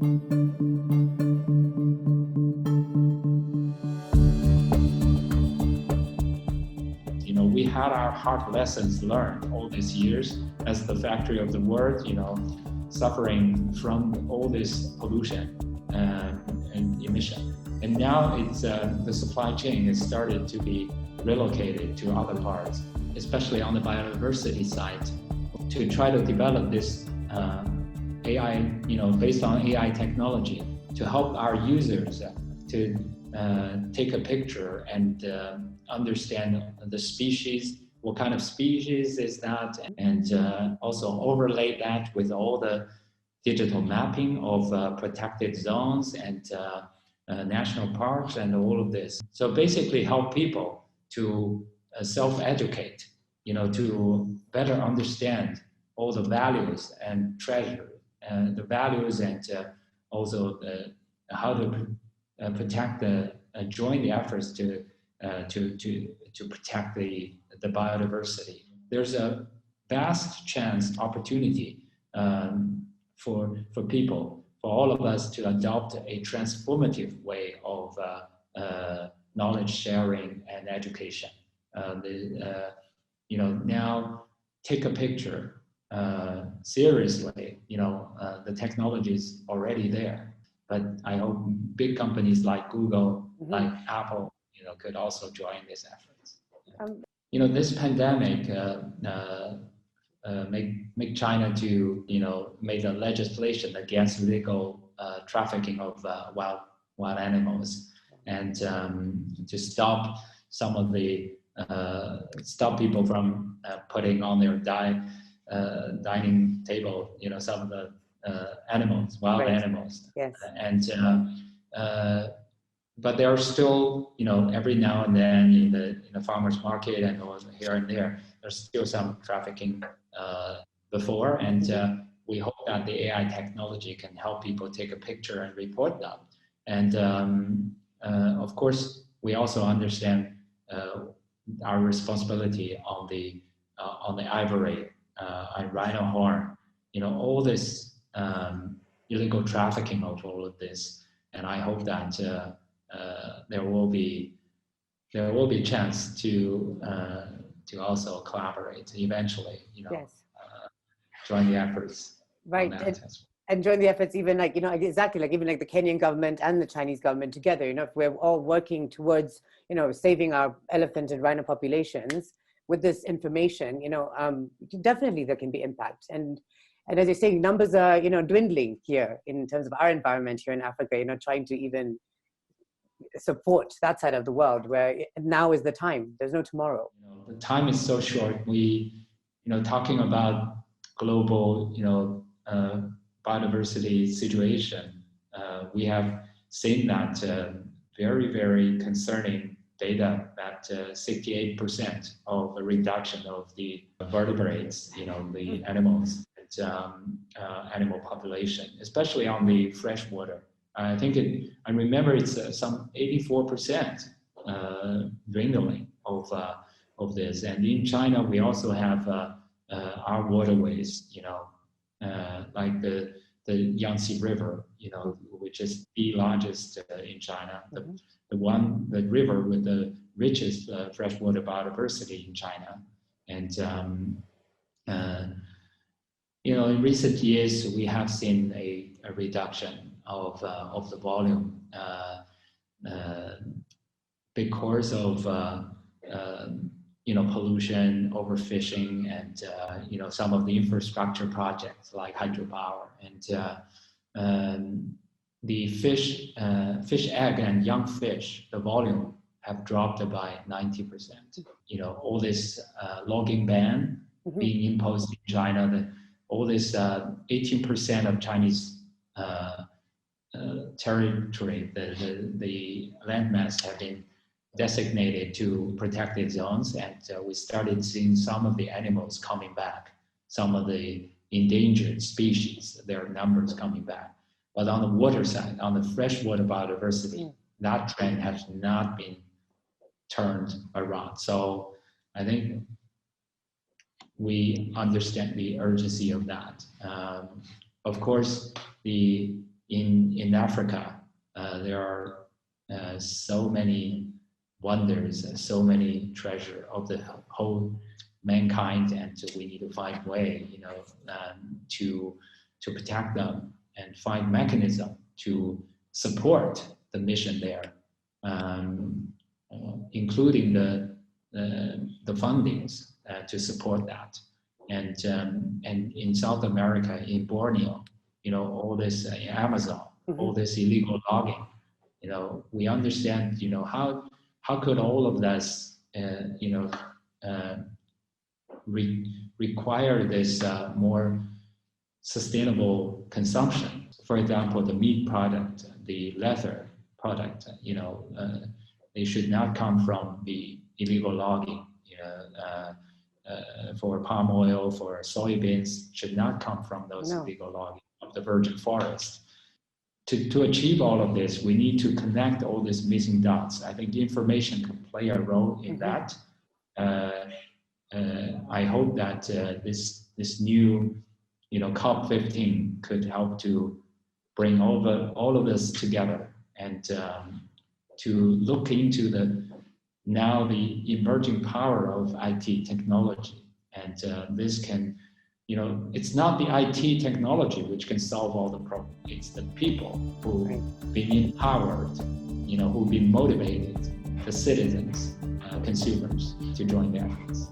We had our hard lessons learned all these years as the factory of the world, suffering from all this pollution and emission. And now it's the supply chain has started to be relocated to other parts, especially on the biodiversity side, to try to develop this AI, based on AI technology, to help our users to take a picture and understand the species, what kind of species is that, and also overlay that with all the digital mapping of protected zones and national parks and all of this. So basically help people to self-educate, to better understand all the values and treasure, the values and also how to protect join the efforts to protect the biodiversity. There's a vast chance, opportunity for people, for all of us to adopt a transformative way of knowledge sharing and education. Now take a picture seriously. The technology is already there, but I hope big companies like Google, like Apple, could also join these efforts. This pandemic make China to make a legislation against legal trafficking of wild animals, and to stop some of the stop people from putting on their dining table some of the animals, wild animals. Yes. And but there are still, every now and then in the farmers market and also here and there's still some trafficking before, and we hope that the AI technology can help people take a picture and report them. And of course, we also understand our responsibility on the ivory and rhino horn. All this illegal trafficking of all of this, and I hope that there will be a chance to also collaborate eventually. Yes. Join the efforts. Right. And join the efforts, even exactly even the Kenyan government and the Chinese government together. If we're all working towards saving our elephant and rhino populations with this information, definitely there can be impact. And as you're saying, numbers are dwindling here in terms of our environment here in Africa. Trying to even support that side of the world where now is the time. There's no tomorrow. The time is so short. We talking about global biodiversity situation, we have seen that very, very concerning data that 68% of the reduction of the vertebrates, the animals, animal population, especially on the freshwater. I think I remember it's some 84% dwindling of this. And in China, we also have our waterways, like the Yangtze River, which is the largest in China, the river with the richest freshwater biodiversity in China. And in recent years, we have seen a reduction of the volume because of pollution, overfishing, and some of the infrastructure projects like hydropower, and the fish egg and young fish, the volume have dropped by 90%. All this logging ban being imposed in China, all this 18% of Chinese territory, the landmass have been designated to protected zones, and we started seeing some of the animals coming back, some of the endangered species, their numbers coming back. But on the water side, on the freshwater biodiversity, that trend has not been turned around. So I think we understand the urgency of that. Of course, the in Africa, there are so many wonders, so many treasure of the whole mankind, and we need to find way, to protect them and find mechanism to support the mission there, including the fundings to support that. And in South America, in Borneo, all this in Amazon, all this illegal logging, we understand, how could all of this, require this more sustainable consumption. For example, the meat product, the leather product, they should not come from the illegal logging. For palm oil, for soybeans, should not come from those illegal logging of the virgin forest. To achieve all of this, we need to connect all these missing dots. I think information can play a role in that. I hope that this new, COP15 could help to bring all of this together and to look into the emerging power of IT technology. And this can, it's not the IT technology which can solve all the problems. It's the people who've been empowered, who've been motivated, the citizens, consumers, to join the efforts.